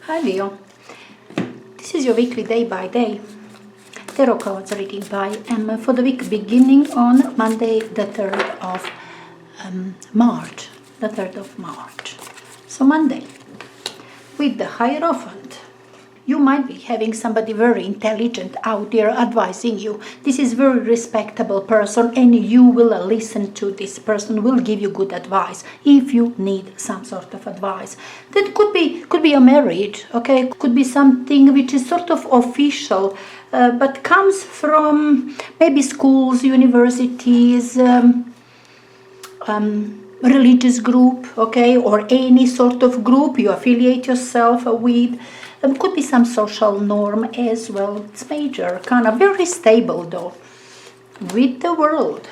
Hi Leo, this is your weekly day by day tarot cards reading by Emma for the week beginning on Monday the 3rd of March. The 3rd of March. So Monday, with the Hierophant. You might be having somebody very intelligent out there advising you. This is very respectable person and you will listen to this person, will give you good advice if you need some sort of advice. That could be a marriage, okay? Could be something which is sort of official, but comes from maybe schools, universities, religious group, okay, or any sort of group you affiliate yourself with. Could be some social norm as well. It's major, kind of very stable though, with the World.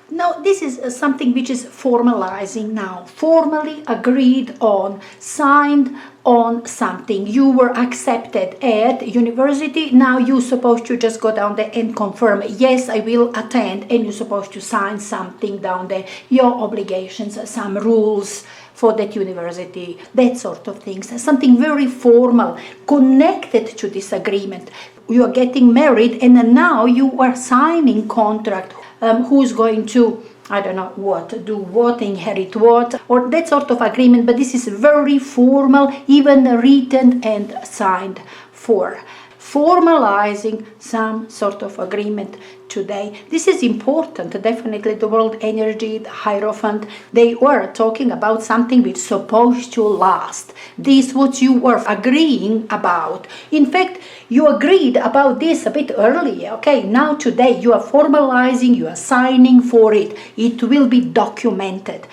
Now this is something which is formalizing now, formally agreed on, signed on something. You were accepted at university, now you're supposed to just go down there and confirm, yes, I will attend, and you're supposed to sign something down there, your obligations, some rules for that university, that sort of things. Something very formal, connected to this agreement. You are getting married and now you are signing contract. Who's going to, I don't know what, do what, inherit what, or that sort of agreement, but this is very formal, even written and signed for. Formalizing some sort of agreement today. This is important, definitely. The World energy, the Hierophant, they were talking about something which is supposed to last. This what you were agreeing about. In fact, you agreed about this a bit earlier, okay? Now today you are formalizing, you are signing for it. It will be documented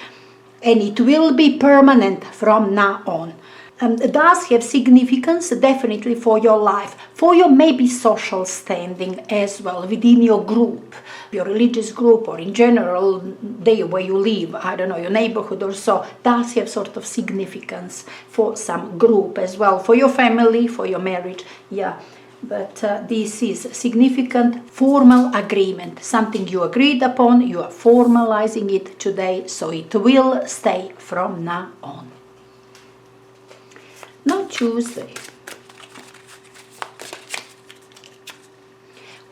and it will be permanent from now on. It does have significance definitely for your life, for your maybe social standing as well within your group, your religious group, or in general, there where you live, I don't know, your neighborhood or so, does have sort of significance for some group as well, for your family, for your marriage, yeah. But this is significant formal agreement, something you agreed upon, you are formalizing it today, so it will stay from now on. Now Tuesday,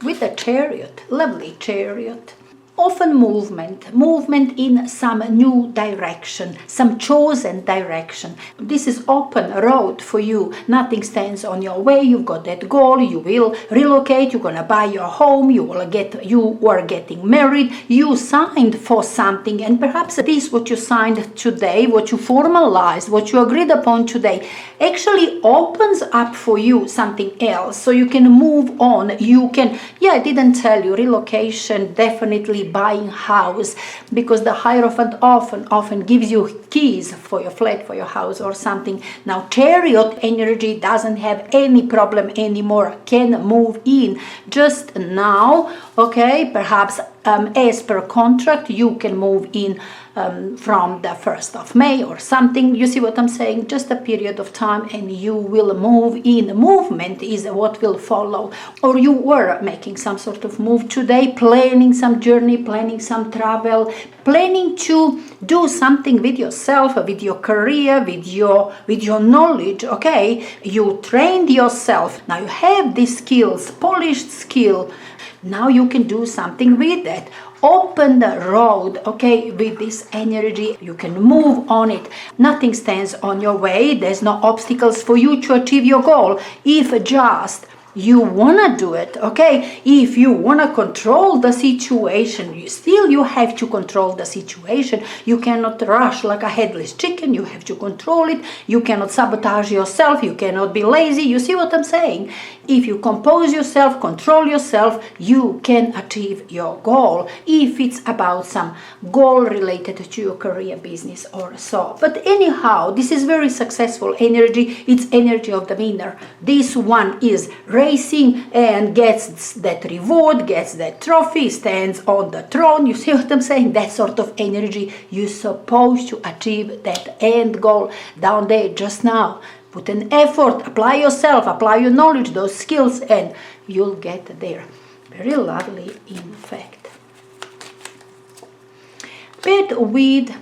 with the Chariot, lovely Chariot, often movement in some new direction, some chosen direction. This is open road for you. Nothing stands on your way. You've got that goal. You will relocate. You're gonna buy your home. You are getting married. You signed for something, and perhaps this what you signed today, what you formalized, what you agreed upon today, actually opens up for you something else, so you can move on. You can, yeah, I didn't tell you, relocation, definitely buying house, because the Hierophant often gives you keys for your flat, for your house or something. Now Chariot energy doesn't have any problem anymore, can move in just now, okay? Perhaps as per contract you can move in from the 1st of May or something. You see what I'm saying? Just a period of time and you will move in. Movement is what will follow. Or you were making some sort of move today, planning some journey, planning some travel, planning to do something with yourself, with your career, with your knowledge, okay? You trained yourself. Now you have these skills, polished skill. Now you can do something with that. Open the road, okay, with this energy. You can move on it. Nothing stands on your way. There's no obstacles for you to achieve your goal. If just you wanna do it, okay? If you wanna control the situation, you have to control the situation. You cannot rush like a headless chicken. You have to control it. You cannot sabotage yourself. You cannot be lazy. You see what I'm saying? If you compose yourself, control yourself, you can achieve your goal. If it's about some goal related to your career, business or so. But anyhow, this is very successful energy. It's energy of the winner. This one is racing and gets that reward, gets that trophy, stands on the throne. You see what I'm saying? That sort of energy. You're supposed to achieve that end goal down there just now. Put an effort, apply yourself, apply your knowledge, those skills, and you'll get there. Very lovely, in fact. But with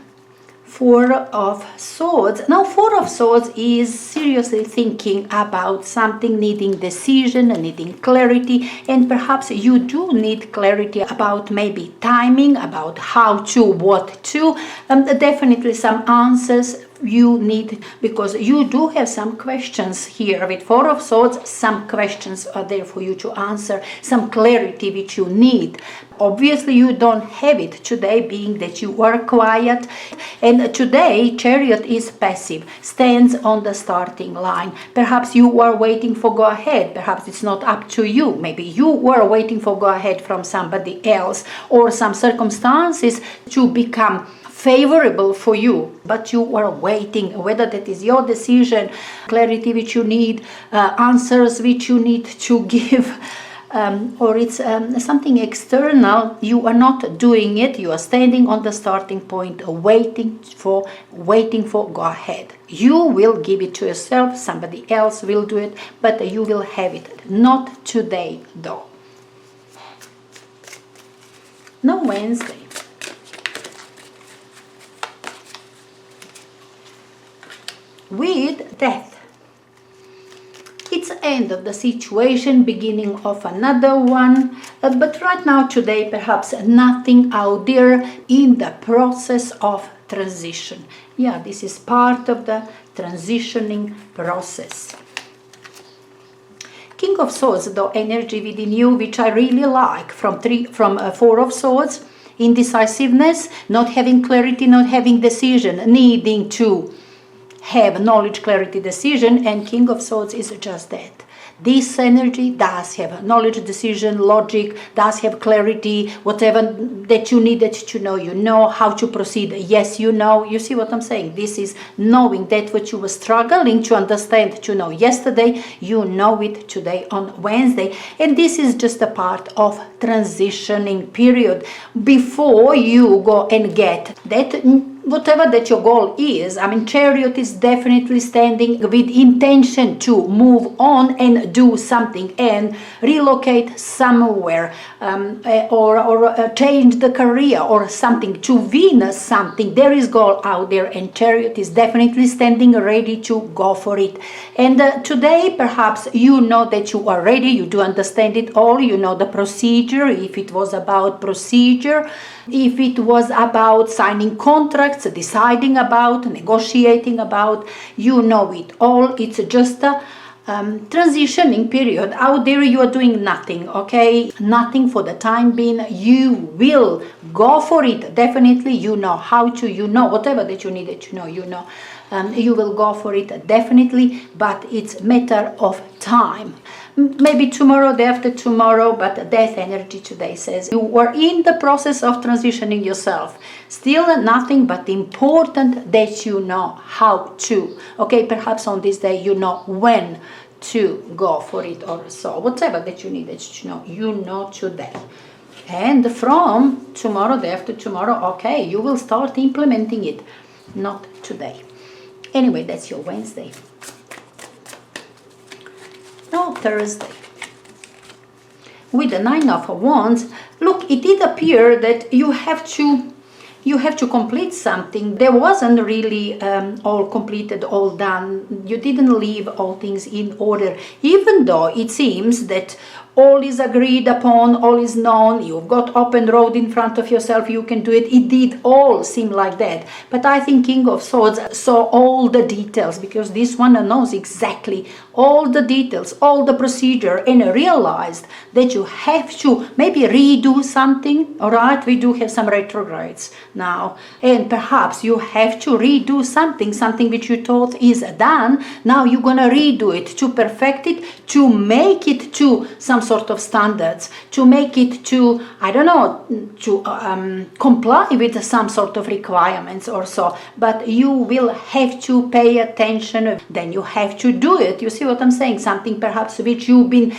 Four of Swords. Now, Four of Swords is seriously thinking about something, needing decision, needing clarity, and perhaps you do need clarity about maybe timing, about how to, what to. Definitely some answers you need, because you do have some questions here with Four of Swords. Some questions are there for you to answer, some clarity which you need. Obviously you don't have it today, being that you are quiet, and today Chariot is passive, stands on the starting line. Perhaps you are waiting for go ahead, perhaps it's not up to you, maybe you were waiting for go ahead from somebody else, or some circumstances to become favorable for you, but you are waiting, whether that is your decision, clarity which you need, answers which you need to give, or it's something external. You are not doing it, you are standing on the starting point, waiting for go ahead. You will give it to yourself, somebody else will do it, but you will have it. Not today though. Now Wednesday. With Death. It's end of the situation, beginning of another one, but right now today perhaps nothing out there in the process of transition. Yeah, this is part of the transitioning process. King of Swords, though, energy within you, which I really like, from Four of Swords, indecisiveness, not having clarity, not having decision, needing to have knowledge, clarity, decision, and King of Swords is just that. This energy does have knowledge, decision, logic, does have clarity, whatever that you needed to know, you know how to proceed. Yes, you know, you see what I'm saying? This is knowing that what you were struggling to understand, to know yesterday, you know it today on Wednesday. And this is just a part of transitioning period before you go and get that whatever that your goal is. I mean, Chariot is definitely standing with intention to move on and do something and relocate somewhere, or change the career or something, to win something. There is goal out there, and Chariot is definitely standing ready to go for it. And today perhaps you know that you are ready, you do understand it all, you know the procedure, if it was about procedure, if it was about signing contracts, deciding about, negotiating about, you know it all. It's just a transitioning period. Out there you are doing nothing, okay? Nothing for the time being. You will go for it. Definitely you know how to, you know whatever that you needed to know, you know. You will go for it definitely, but it's matter of time. Maybe tomorrow, day after tomorrow, but Death energy today says you are in the process of transitioning yourself. Still nothing but important that you know how to. Okay, perhaps on this day you know when to go for it, or so. Whatever that you needed to know, you know today. And from tomorrow, day after tomorrow, okay, you will start implementing it. Not today. Anyway, that's your Wednesday. Now Thursday. With the Nine of Wands, look, it did appear that you have to complete something. There wasn't really all completed, all done. You didn't leave all things in order, even though it seems that all is agreed upon, all is known, you've got open road in front of yourself, you can do it. It did all seem like that. But I think King of Swords saw all the details, because this one knows exactly all the details, all the procedure, and realized that you have to maybe redo something. All right, we do have some retrogrades now, and perhaps you have to redo something which you thought is done. Now you're gonna redo it to perfect it, to make it to some sort of standards, to make it to, I don't know, to comply with some sort of requirements or so. But you will have to pay attention, then you have to do it. You see what I'm saying? Something perhaps which you've been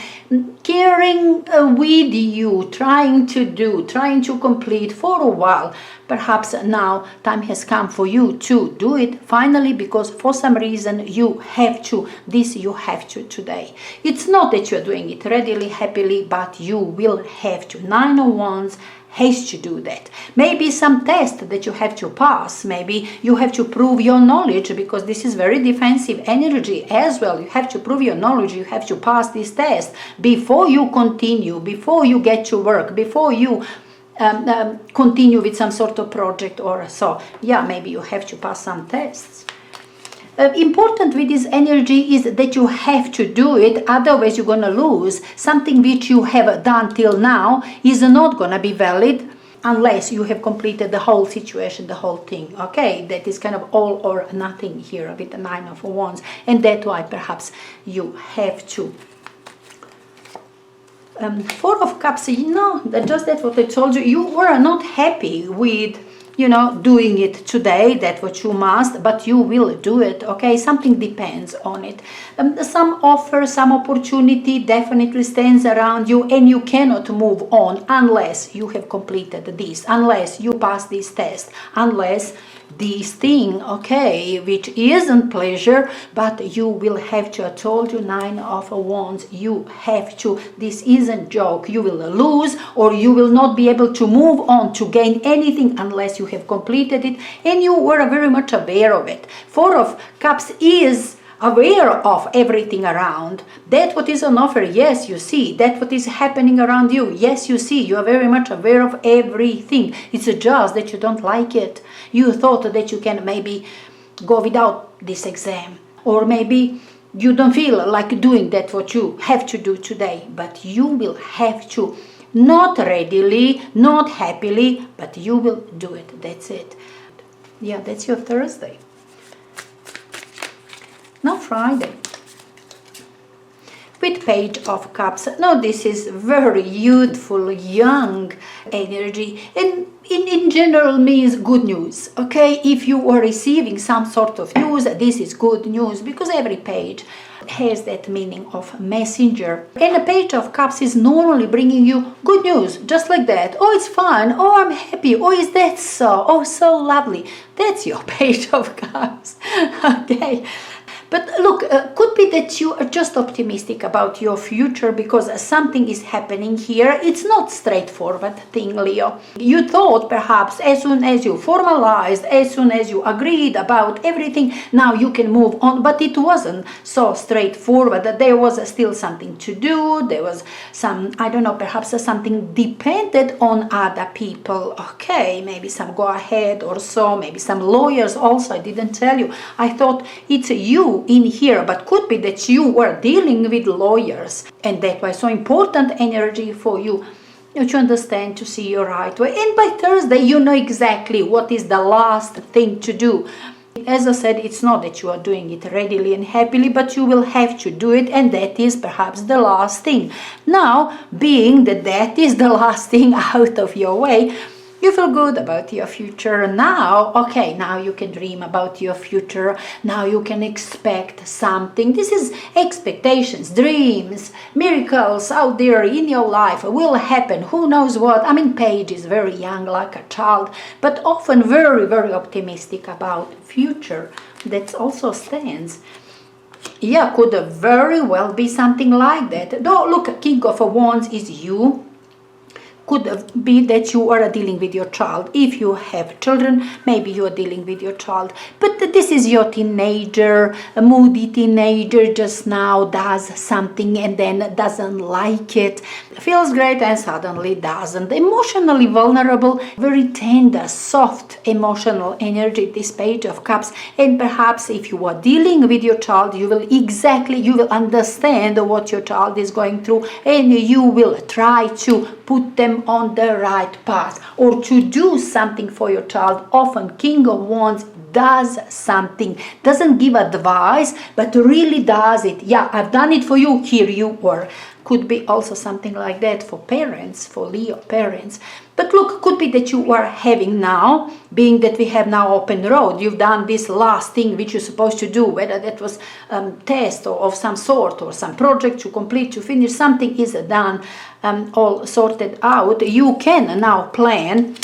carrying with you, trying to complete for a while. Perhaps now time has come for you to do it finally, because for some reason you have to. This you have to today. It's not that you're doing it readily, happily, but you will have to. Nine of Wands has to do that. Maybe some test that you have to pass. Maybe you have to prove your knowledge, because this is very defensive energy as well. You have to prove your knowledge. You have to pass this test before you continue, before you get to work, before you continue with some sort of project or so. Yeah, maybe you have to pass some tests. Important with this energy is that you have to do it, otherwise you're going to lose. Something which you have done till now is not going to be valid unless you have completed the whole situation, the whole thing. Okay, that is kind of all or nothing here with the Nine of Wands, and that's why perhaps you have to. Four of Cups, just that's what I told you. You were not happy with doing it today, that's what you must, but you will do it, okay? Something depends on it. Some offer, some opportunity definitely stands around you, and you cannot move on unless you have completed this, unless you pass this test, unless this thing, okay, which isn't pleasure, but you will have to. I told you, Nine of Wands, you have to. This isn't joke. You will lose, or you will not be able to move on to gain anything unless you have completed it, and you were very much aware of it. Four of Cups is aware of everything around. That what is on offer, yes, you see. That what is happening around you, yes, you see. You are very much aware of everything. It's just that you don't like it. You thought that you can maybe go without this exam, or maybe you don't feel like doing that what you have to do today, but you will have to. Not readily, not happily, but you will do it. That's it. Yeah, that's your Thursday. Now Friday, with Page of Cups. Now this is very youthful, young energy, and in general means good news, okay? If you are receiving some sort of news, this is good news, because every page has that meaning of messenger. And the Page of Cups is normally bringing you good news, just like that. Oh, it's fun. Oh, I'm happy. Oh, is that so? Oh, so lovely. That's your Page of Cups, okay? But look, could be that you are just optimistic about your future because something is happening here. It's not straightforward thing, Leo. You thought perhaps as soon as you formalized, as soon as you agreed about everything, now you can move on. But it wasn't so straightforward. There was still something to do. There was some, I don't know, perhaps something depended on other people. Okay, maybe some go ahead or so. Maybe some lawyers also. I didn't tell you. I thought it's you in here, but could be that you were dealing with lawyers, and that was so important energy for you to understand, to see your right way. And by Thursday you know exactly what is the last thing to do. As I said, it's not that you are doing it readily and happily, but you will have to do it, and that is perhaps the last thing. Now, being that is the last thing out of your way, you feel good about your future now. Okay, now you can dream about your future. Now you can expect something. This is expectations, dreams, miracles out there in your life will happen. Who knows what? I mean, Paige is very young, like a child, but often very, very optimistic about future. That also stands. Yeah, could very well be something like that. Though, look, King of Wands is you. Could be that you are dealing with your child. If you have children, maybe you are dealing with your child. But this is your teenager, a moody teenager just now does something and then doesn't like it. Feels great and suddenly doesn't. Emotionally vulnerable, very tender, soft emotional energy, this Page of Cups. And perhaps if you are dealing with your child, you will understand what your child is going through, and you will try to put them on the right path, or to do something for your child. Often King of Wands does something, doesn't give advice, but really does it. Yeah, I've done it for you, here you are. Could be also something like that for parents, for Leo parents. But look, could be that you are having now, being that we have now open road, you've done this last thing which you're supposed to do, whether that was test or of some sort, or some project to complete, to finish, something is done, all sorted out. You can now plan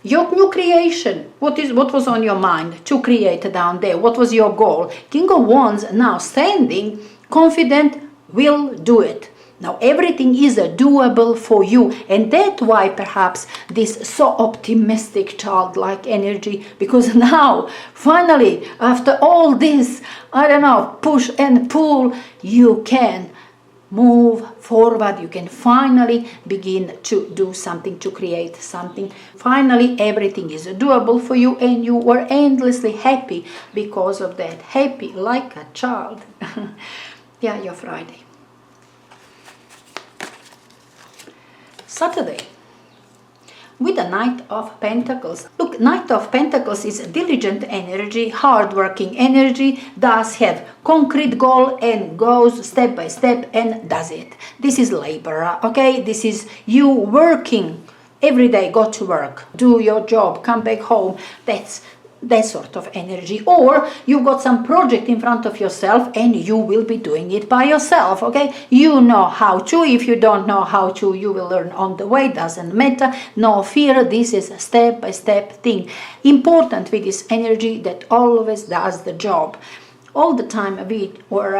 your new creation. What was on your mind to create down there? What was your goal? King of Wands now standing confident, will do it. Now everything is doable for you, and that's why perhaps this so optimistic childlike energy, because now finally after all this, I don't know, push and pull, you can move forward. You can finally begin to do something, to create something. Finally everything is doable for you, and you were endlessly happy because of that. Happy like a child. Yeah, your Friday. Saturday, with the Knight of Pentacles. Look, Knight of Pentacles is diligent energy, hard-working energy, does have concrete goal and goes step by step and does it. This is laborer, okay? This is you working every day, go to work, do your job, come back home. That's that sort of energy. Or you got some project in front of yourself and you will be doing it by yourself, okay? You know how to. If you don't know how to, you will learn on the way. Doesn't matter. No fear. This is a step-by-step thing. Important with this energy that always does the job. All the time we were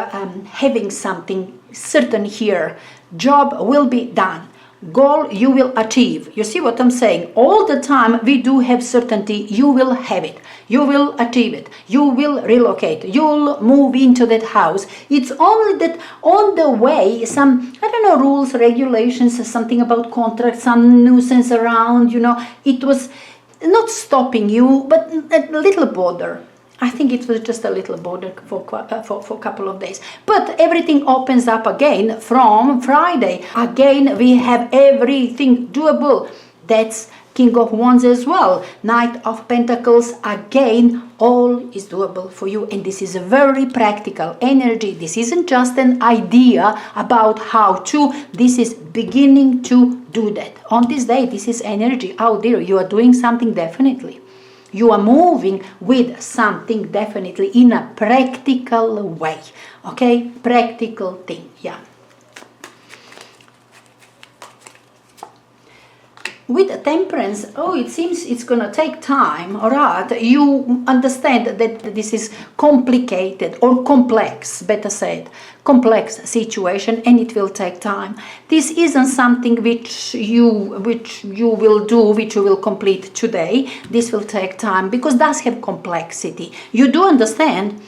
having something certain here. Job will be done. Goal you will achieve. You see what I'm saying? All the time we do have certainty. You will have it. You will achieve it. You will relocate. You'll move into that house. It's only that on the way some, I don't know, rules, regulations, something about contracts, some nuisance around, you know. It was not stopping you, but a little bother. I think it was just a little border for a couple of days. But everything opens up again from Friday. Again, we have everything doable. That's King of Wands as well. Knight of Pentacles, again, all is doable for you. And this is a very practical energy. This isn't just an idea about how to. This is beginning to do that. On this day, this is energy. Oh dear, you are doing something definitely. You are moving with something definitely in a practical way. Okay? Practical thing. Yeah. With Temperance, oh, it seems it's going to take time, alright? You understand that this is complicated or complex, better said, complex situation, and it will take time. This isn't something which you will do, which you will complete today. This will take time because it does have complexity. You do understand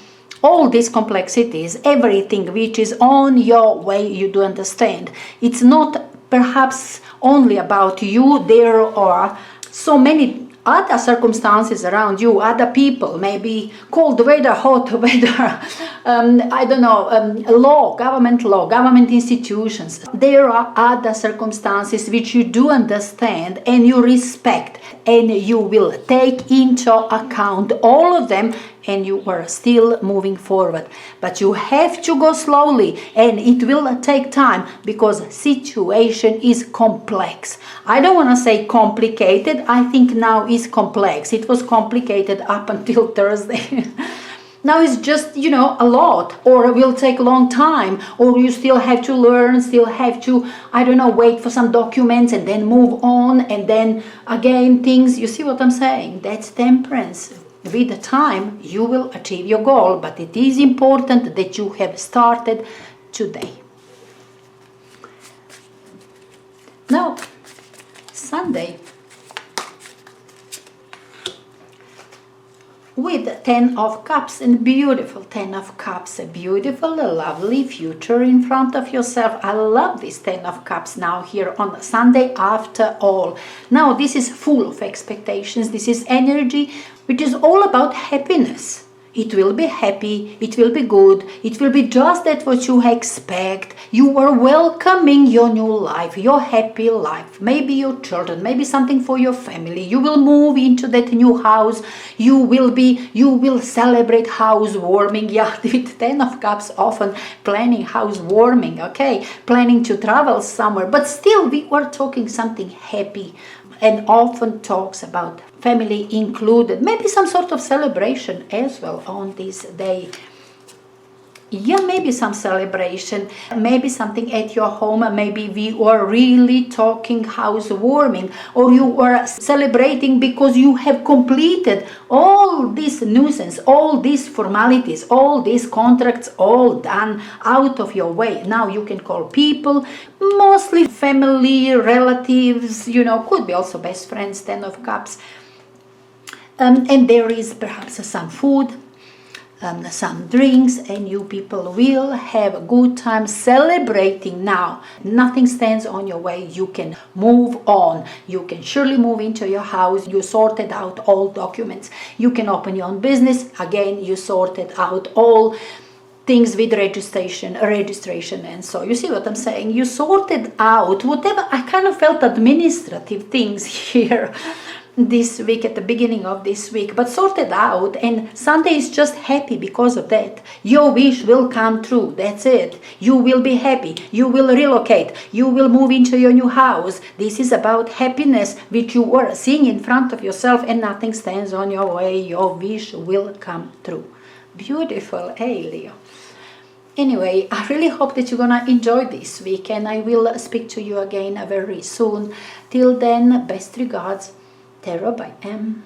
all these complexities, everything which is on your way, you do understand. It's not perhaps only about you. There are so many other circumstances around you, other people, maybe cold weather, hot weather, I don't know, government institutions. There are other circumstances which you do understand and you respect, and you will take into account all of them, and you are still moving forward. But you have to go slowly, and it will take time because situation is complex. I don't want to say complicated. I think now is complex. It was complicated up until Thursday. Now it's just, you know, a lot, or it will take a long time, or you still have to learn, still have to, I don't know, wait for some documents and then move on, and then again things. You see what I'm saying? That's Temperance. With the time, you will achieve your goal, but it is important that you have started today. Now, Sunday, with 10 of Cups, and beautiful 10 of Cups, a beautiful, a lovely future in front of yourself. I love this 10 of Cups now here on Sunday after all. Now this is full of expectations. This is energy which is all about happiness. It will be happy, it will be good, it will be just that what you expect. You are welcoming your new life, your happy life, maybe your children, maybe something for your family. You will move into that new house, you will celebrate housewarming. Yeah, with 10 of Cups often planning housewarming, okay, planning to travel somewhere, but still we were talking something happy, and often talks about family included, maybe some sort of celebration as well on this day. Yeah, maybe some celebration, maybe something at your home, maybe we were really talking housewarming, or you were celebrating because you have completed all this nuisance, all these formalities, all these contracts, all done out of your way. Now you can call people, mostly family, relatives, could be also best friends, 10 of Cups. And there is perhaps some food, some drinks, and you people will have a good time celebrating now. Nothing stands on your way. You can move on. You can surely move into your house. You sorted out all documents. You can open your own business. Again, you sorted out all things with registration, and so you see what I'm saying. You sorted out whatever. I kind of felt administrative things here this week, at the beginning of this week, but sorted out, and Sunday is just happy because of that. Your wish will come true. That's it. You will be happy. You will relocate. You will move into your new house. This is about happiness which you were seeing in front of yourself, and nothing stands on your way. Your wish will come true. Beautiful, hey Leo. Anyway, I really hope that you're gonna enjoy this week, and I will speak to you again very soon. Till then, best regards, Tarot by M.